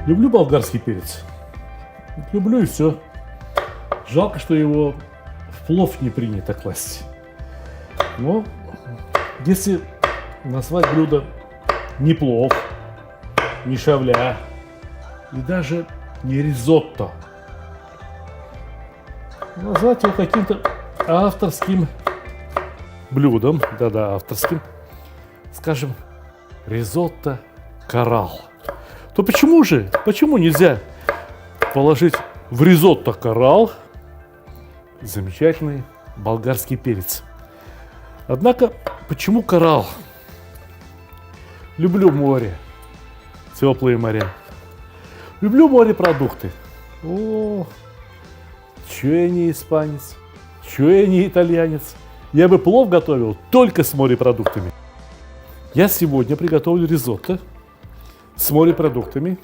Люблю болгарский перец. Люблю и все. Жалко, что его в плов не принято класть. Но если назвать блюдо не плов, не шавля и даже не ризотто, назвать его каким-то авторским блюдом, да-да, авторским, скажем, ризотто коралл, то почему нельзя положить в ризотто коралл замечательный болгарский перец? Однако, почему коралл? Люблю море, теплые моря. Люблю морепродукты. О, чё я не испанец, чё я не итальянец. Я бы плов готовил только с морепродуктами. Я сегодня приготовлю ризотто с морепродуктами,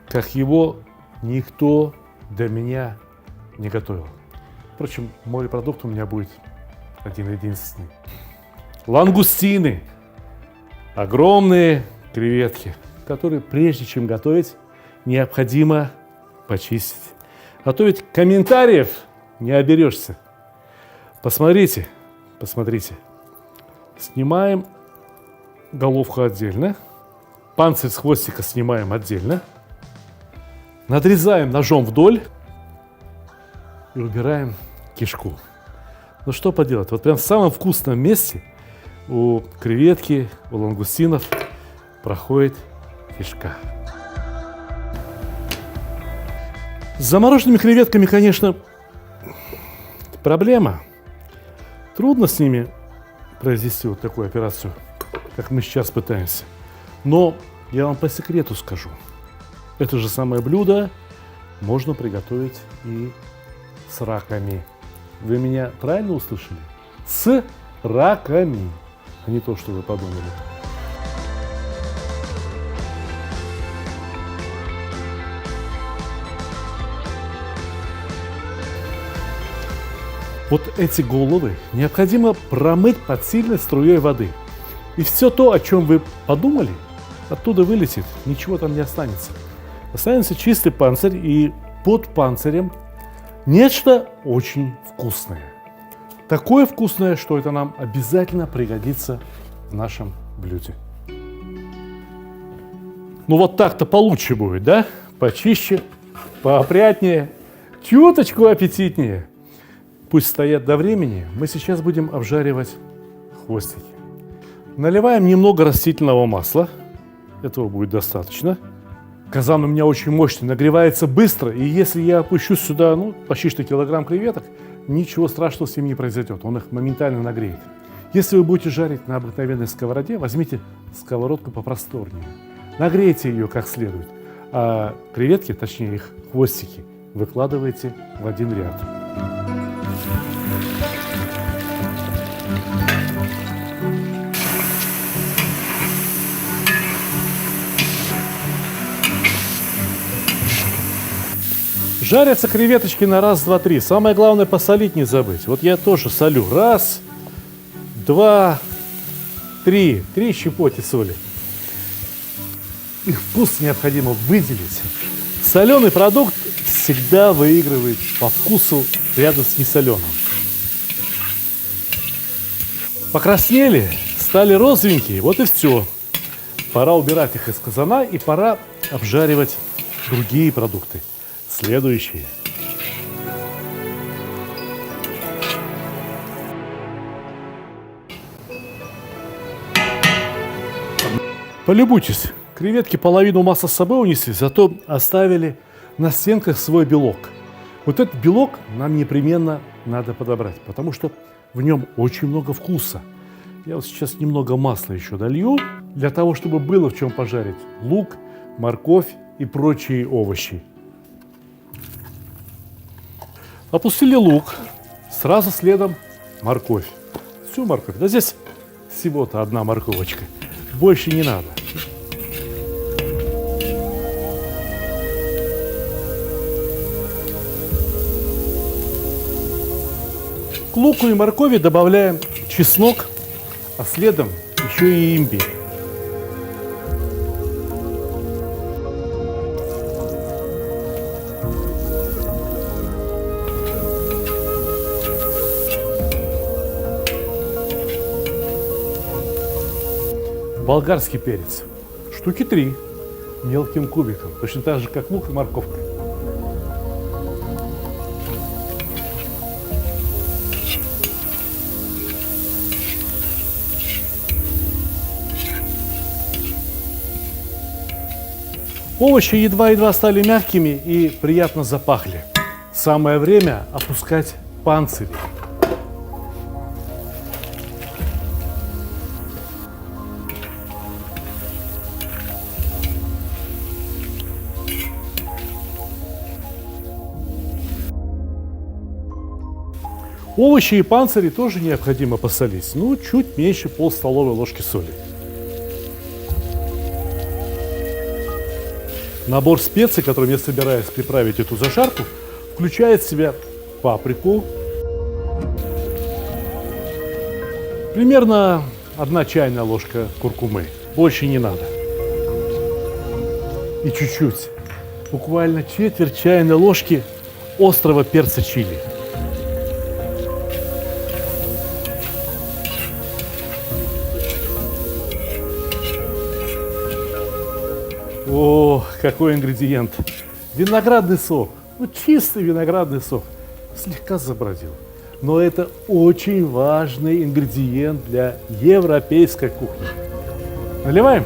как его никто до меня не готовил. Впрочем, морепродукт у меня будет один-единственный. Лангустины. Огромные креветки, которые прежде чем готовить, необходимо почистить. А то ведь комментариев не оберешься. Посмотрите. Снимаем головку отдельно. Панцирь с хвостика снимаем отдельно. Надрезаем ножом вдоль и убираем кишку. Ну что поделать, вот прям в самом вкусном месте у креветки, у лангустинов проходит кишка. С замороженными креветками, конечно, проблема. Трудно с ними произвести вот такую операцию, как мы сейчас пытаемся. Но я вам по секрету скажу, это же самое блюдо можно приготовить и с раками. Вы меня правильно услышали? С раками, а не то, что вы подумали. Вот эти головы необходимо промыть под сильной струей воды. И все то, о чем вы подумали, оттуда вылетит, ничего там не останется. Останется чистый панцирь, и под панцирем нечто очень вкусное. Такое вкусное, что это нам обязательно пригодится в нашем блюде. Ну вот так-то получше будет, да? Почище, поопрятнее, чуточку аппетитнее. Пусть стоят до времени, мы сейчас будем обжаривать хвостики. Наливаем немного растительного масла, этого будет достаточно. Казан у меня очень мощный, нагревается быстро, и если я опущу сюда почти что килограмм креветок, ничего страшного с ним не произойдет, он их моментально нагреет. Если вы будете жарить на обыкновенной сковороде, возьмите сковородку попросторнее, нагрейте ее как следует, а креветки, точнее их хвостики, выкладывайте в один ряд. Жарятся креветочки на раз, два, три. Самое главное посолить не забыть. Вот я тоже солю. Раз, два, три. 3 щепоти соли. Их вкус необходимо выделить. Соленый продукт всегда выигрывает по вкусу рядом с несоленым. Покраснели, стали розовенькие, вот и все. Пора убирать их из казана и пора обжаривать другие продукты. Следующие. Полюбуйтесь, креветки половину масла с собой унесли, зато оставили на стенках свой белок. Вот этот белок нам непременно надо подобрать, потому что в нем очень много вкуса. Я вот сейчас немного масла еще долью, для того, чтобы было в чем пожарить лук, морковь и прочие овощи. Опустили лук, сразу следом морковь. Всю морковь. Да здесь всего-то одна морковочка. Больше не надо. К луку и моркови добавляем чеснок, а следом еще и имбирь. Болгарский перец. Штуки 3. Мелким кубиком. Точно так же, как лук и морковка. Овощи едва-едва стали мягкими и приятно запахли. Самое время опускать панцири. Овощи и панцири тоже необходимо посолить, ну, чуть меньше пол-столовой ложки соли. Набор специй, которым я собираюсь приправить эту зажарку, включает в себя паприку, примерно 1 чайная ложка куркумы, больше не надо. И чуть-чуть, буквально четверть чайной ложки острого перца чили. О, какой ингредиент! Виноградный сок. Ну, чистый виноградный сок. Слегка забродил. Но это очень важный ингредиент для европейской кухни. Наливаем.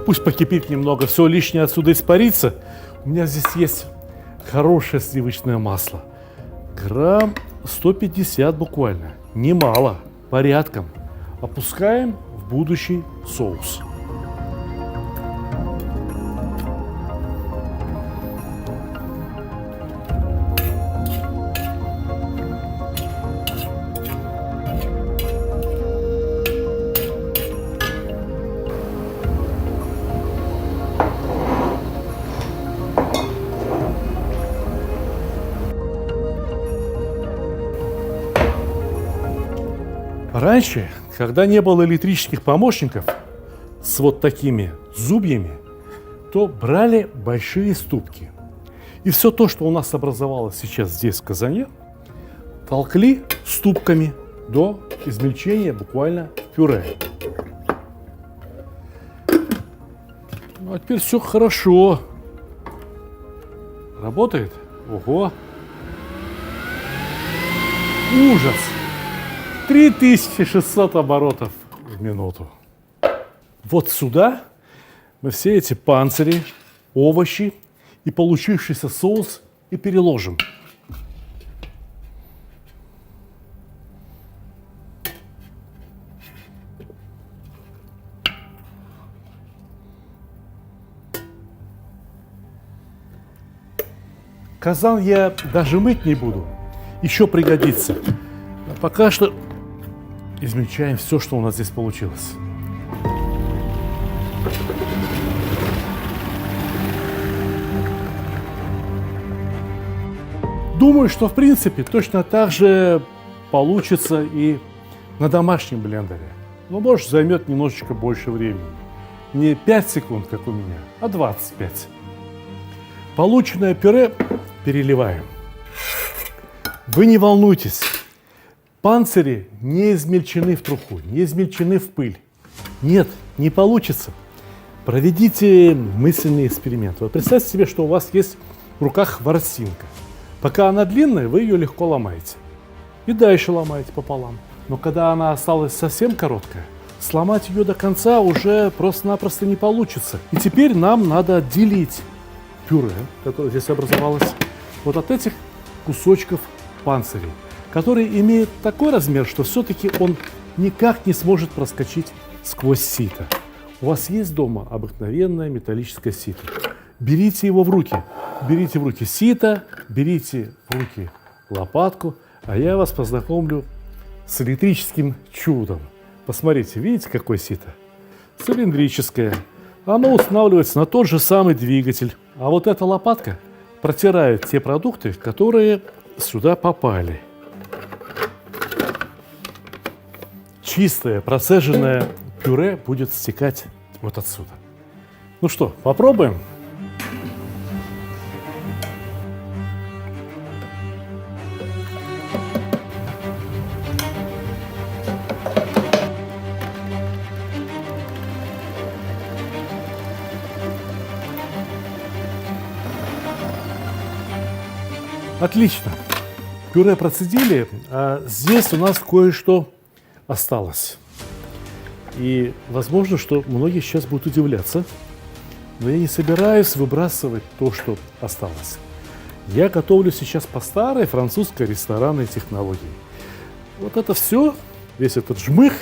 Пусть покипит немного, все лишнее отсюда испарится. У меня здесь есть хорошее сливочное масло. Грамм 150 буквально. Немало, порядком. Опускаем в будущий соус. Раньше, когда не было электрических помощников с вот такими зубьями, то брали большие ступки. И все то, что у нас образовалось сейчас здесь в казане, толкли ступками до измельчения буквально в пюре. Ну, а теперь все хорошо. Работает? Ого! Ужас! 3600 оборотов в минуту. Вот сюда мы все эти панцири, овощи и получившийся соус и переложим. Казан я даже мыть не буду, еще пригодится. А пока что измельчаем все, что у нас здесь получилось. Думаю, что в принципе точно так же получится и на домашнем блендере. Но, может, займет немножечко больше времени. Не 5 секунд, как у меня, а 25. Полученное пюре переливаем. Вы не волнуйтесь. Панцири не измельчены в труху, не измельчены в пыль. Нет, не получится. Проведите мысленный эксперимент. Вот представьте себе, что у вас есть в руках ворсинка. Пока она длинная, вы ее легко ломаете. И дальше ломаете пополам. Но когда она осталась совсем короткая, сломать ее до конца уже просто-напросто не получится. И теперь нам надо отделить пюре, которое здесь образовалось, вот от этих кусочков панцирей, который имеет такой размер, что все-таки он никак не сможет проскочить сквозь сито. У вас есть дома обыкновенное металлическое сито. Берите его в руки. Берите в руки сито, берите в руки лопатку, а я вас познакомлю с электрическим чудом. Посмотрите, видите, какое сито? Цилиндрическое. Оно устанавливается на тот же самый двигатель. А вот эта лопатка протирает те продукты, которые сюда попали. Чистое, процеженное пюре будет стекать вот отсюда. Ну что, попробуем? Отлично. Пюре процедили, а здесь у нас кое-что осталось. И возможно, что многие сейчас будут удивляться, но я не собираюсь выбрасывать то, что осталось. Я готовлю сейчас по старой французской ресторанной технологии. Вот это все, весь этот жмых,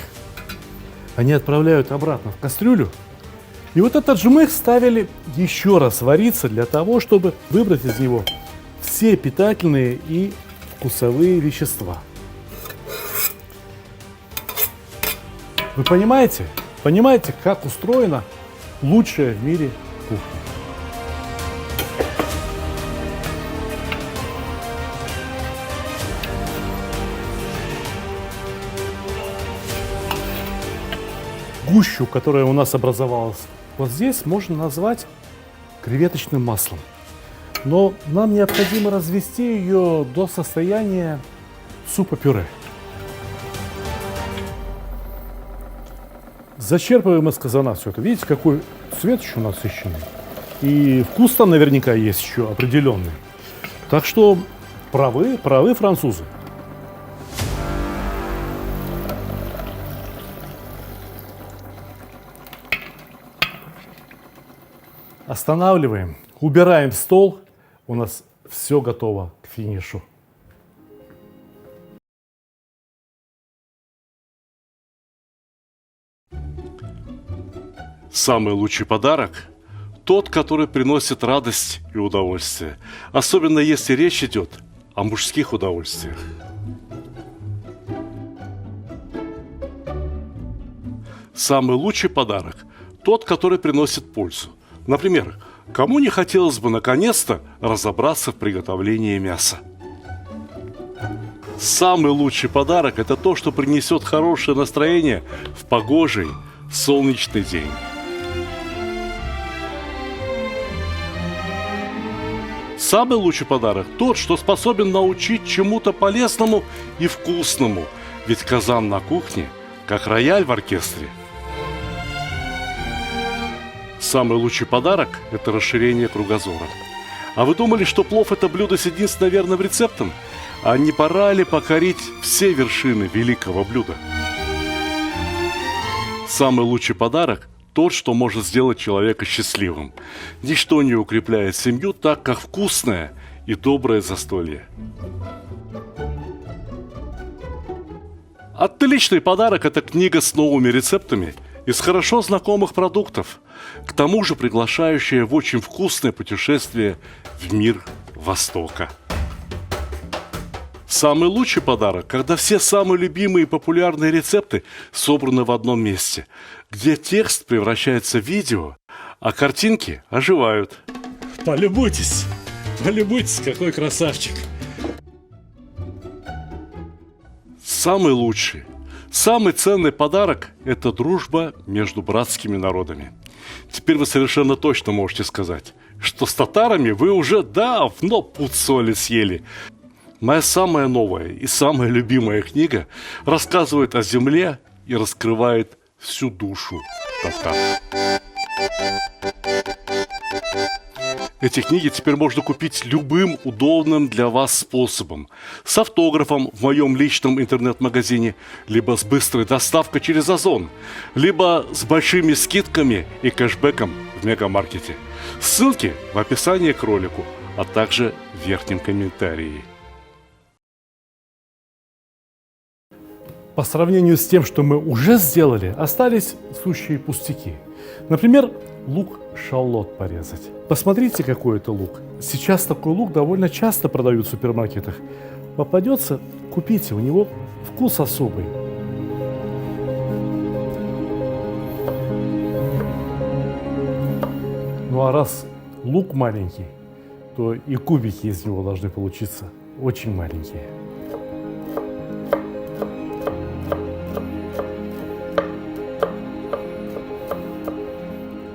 они отправляют обратно в кастрюлю. И вот этот жмых ставили еще раз вариться для того, чтобы выбрать из него все питательные и вкусовые вещества. Вы понимаете? Понимаете, как устроена лучшая в мире кухня? Гущу, которая у нас образовалась вот здесь, можно назвать креветочным маслом. Но нам необходимо развести ее до состояния супа-пюре. Зачерпываем из казана все это. Видите, какой цвет еще насыщенный. И вкус там наверняка есть еще определенный. Так что правы французы. Останавливаем, убираем стол. У нас все готово к финишу. Самый лучший подарок – тот, который приносит радость и удовольствие, особенно если речь идет о мужских удовольствиях. Самый лучший подарок – тот, который приносит пользу. Например, кому не хотелось бы наконец-то разобраться в приготовлении мяса? Самый лучший подарок – это то, что принесет хорошее настроение в погожий, солнечный день. Самый лучший подарок – тот, что способен научить чему-то полезному и вкусному, ведь казан на кухне, как рояль в оркестре. Самый лучший подарок – это расширение кругозора. А вы думали, что плов – это блюдо с единственно верным рецептом? А не пора ли покорить все вершины великого блюда? Самый лучший подарок – тот, что может сделать человека счастливым. Ничто не укрепляет семью так, как вкусное и доброе застолье. Отличный подарок – это книга с новыми рецептами из хорошо знакомых продуктов, к тому же приглашающая в очень вкусное путешествие в мир Востока. Самый лучший подарок, когда все самые любимые и популярные рецепты собраны в одном месте, где текст превращается в видео, а картинки оживают. Полюбуйтесь, какой красавчик. Самый лучший, самый ценный подарок – это дружба между братскими народами. Теперь вы совершенно точно можете сказать, что с татарами вы уже давно пуд соли съели. Моя самая новая и самая любимая книга рассказывает о земле и раскрывает всю душу татар. Эти книги теперь можно купить любым удобным для вас способом. С автографом в моем личном интернет-магазине, либо с быстрой доставкой через Озон, либо с большими скидками и кэшбэком в мегамаркете. Ссылки в описании к ролику, а также в верхнем комментарии. По сравнению с тем, что мы уже сделали, остались сущие пустяки. Например, лук-шалот порезать. Посмотрите, какой это лук. Сейчас такой лук довольно часто продают в супермаркетах. Попадется, купите, у него вкус особый. Ну а раз лук маленький, то и кубики из него должны получиться очень маленькие.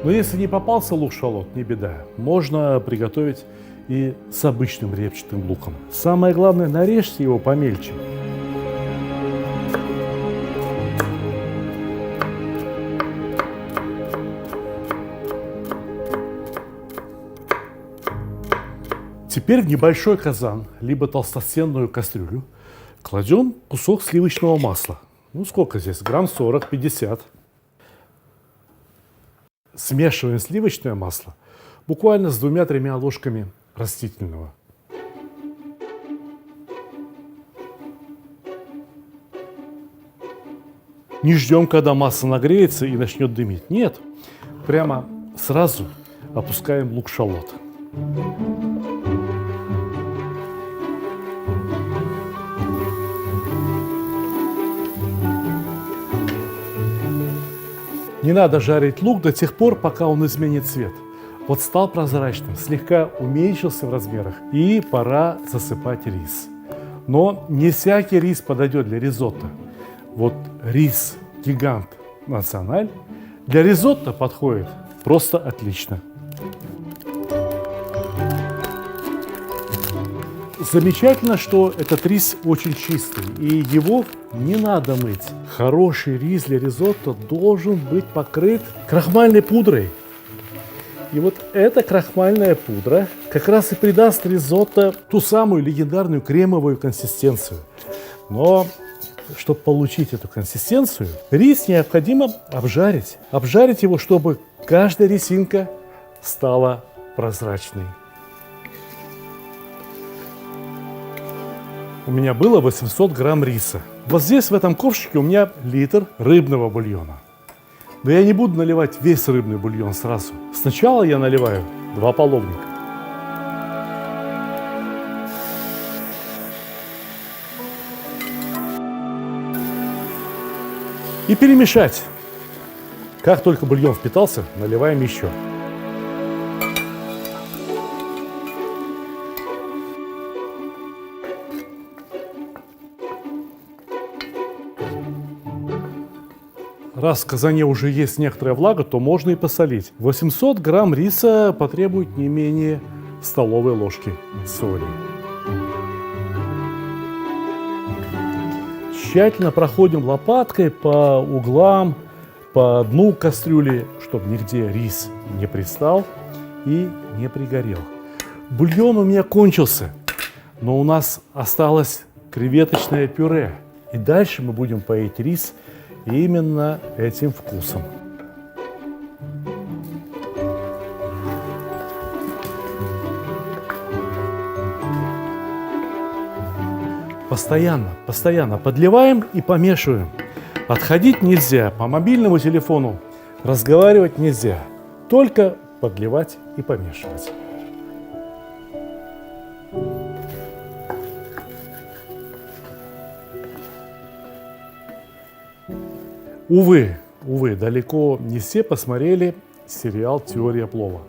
Но если не попался лук-шалот, не беда. Можно приготовить и с обычным репчатым луком. Самое главное, нарежьте его помельче. Теперь в небольшой казан, либо толстостенную кастрюлю, кладем кусок сливочного масла. Ну сколько здесь? Грамм 40-50. Смешиваем сливочное масло буквально с 2-3 ложками растительного. Не ждем, когда масса нагреется и начнет дымить. Нет, прямо сразу опускаем лук-шалот. Не надо жарить лук до тех пор, пока он изменит цвет. Вот стал прозрачным, слегка уменьшился в размерах, и пора засыпать рис. Но не всякий рис подойдет для ризотто. Вот рис Гигант Националь для ризотто подходит просто отлично. Замечательно, что этот рис очень чистый, и его не надо мыть. Хороший рис для ризотто должен быть покрыт крахмальной пудрой. И вот эта крахмальная пудра как раз и придаст ризотто ту самую легендарную кремовую консистенцию. Но чтобы получить эту консистенцию, рис необходимо обжарить. Обжарить его, чтобы каждая рисинка стала прозрачной. У меня было 800 грамм риса. Вот здесь, в этом ковшике, у меня литр рыбного бульона. Но я не буду наливать весь рыбный бульон сразу. Сначала я наливаю 2 половника. И перемешать. Как только бульон впитался, наливаем еще. Раз в казане уже есть некоторая влага, то можно и посолить. 800 грамм риса потребует не менее столовой ложки соли. Тщательно проходим лопаткой по углам, по дну кастрюли, чтобы нигде рис не пристал и не пригорел. Бульон у меня кончился, но у нас осталось креветочное пюре. И дальше мы будем поить рис именно этим вкусом. Постоянно подливаем и помешиваем. Отходить нельзя, по мобильному телефону разговаривать нельзя. Только подливать и помешивать. Увы, далеко не все посмотрели сериал «Теория плова».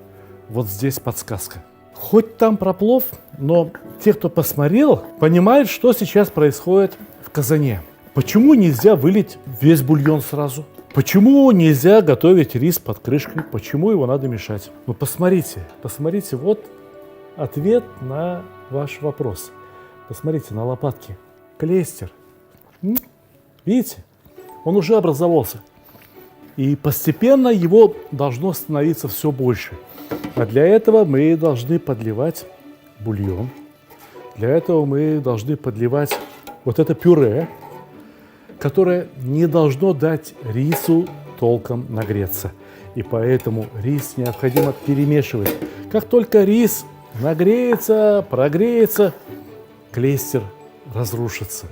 Вот здесь подсказка. Хоть там про плов, но те, кто посмотрел, понимают, что сейчас происходит в казане. Почему нельзя вылить весь бульон сразу? Почему нельзя готовить рис под крышкой? Почему его надо мешать? Ну посмотрите, вот ответ на ваш вопрос. Посмотрите на лопатки. Клейстер. Видите? Он уже образовался. И постепенно его должно становиться все больше. А для этого мы должны подливать бульон. Для этого мы должны подливать вот это пюре, которое не должно дать рису толком нагреться. И поэтому рис необходимо перемешивать. Как только рис нагреется, прогреется, клейстер разрушится.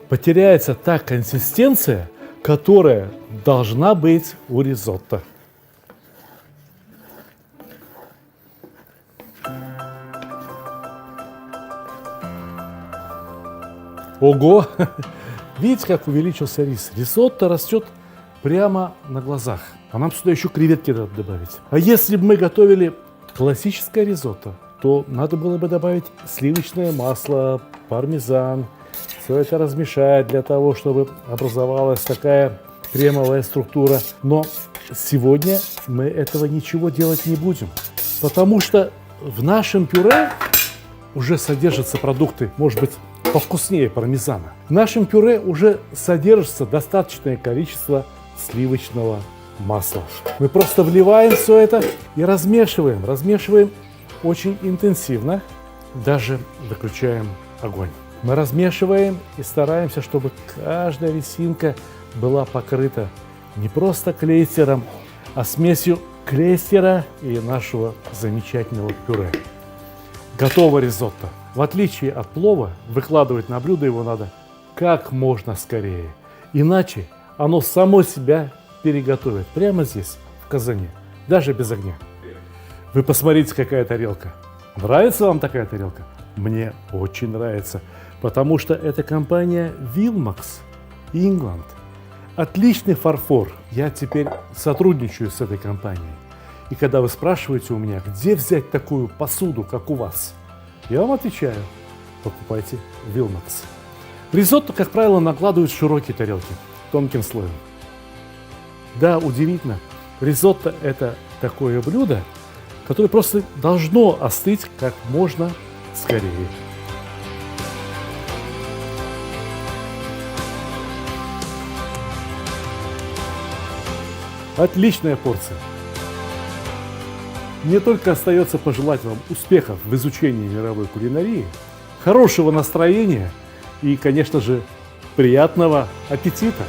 Потеряется та консистенция, которая должна быть у ризотто. Ого! Видите, как увеличился рис? Ризотто растет прямо на глазах. А нам сюда еще креветки надо добавить. А если бы мы готовили классическое ризотто, то надо было бы добавить сливочное масло, пармезан, все это размешать для того, чтобы образовалась такая кремовая структура. Но сегодня мы этого ничего делать не будем, потому что в нашем пюре уже содержатся продукты, может быть, повкуснее пармезана. В нашем пюре уже содержится достаточное количество сливочного масла. Мы просто вливаем все это и размешиваем. Размешиваем очень интенсивно, даже выключаем огонь. Мы размешиваем и стараемся, чтобы каждая рисинка была покрыта не просто клейстером, а смесью клейстера и нашего замечательного пюре. Готово ризотто. В отличие от плова, выкладывать на блюдо его надо как можно скорее. Иначе оно само себя переготовит прямо здесь, в казане, даже без огня. Вы посмотрите, какая тарелка. Нравится вам такая тарелка? Мне очень нравится, потому что это компания Wilmax England. Отличный фарфор. Я теперь сотрудничаю с этой компанией. И когда вы спрашиваете у меня, где взять такую посуду, как у вас, я вам отвечаю, покупайте Wilmax. Ризотто, как правило, накладывают в широкие тарелки, тонким слоем. Да, удивительно, ризотто – это такое блюдо, которое просто должно остыть как можно скорее. Отличная порция. Мне только остается пожелать вам успехов в изучении мировой кулинарии, хорошего настроения и, конечно же, приятного аппетита!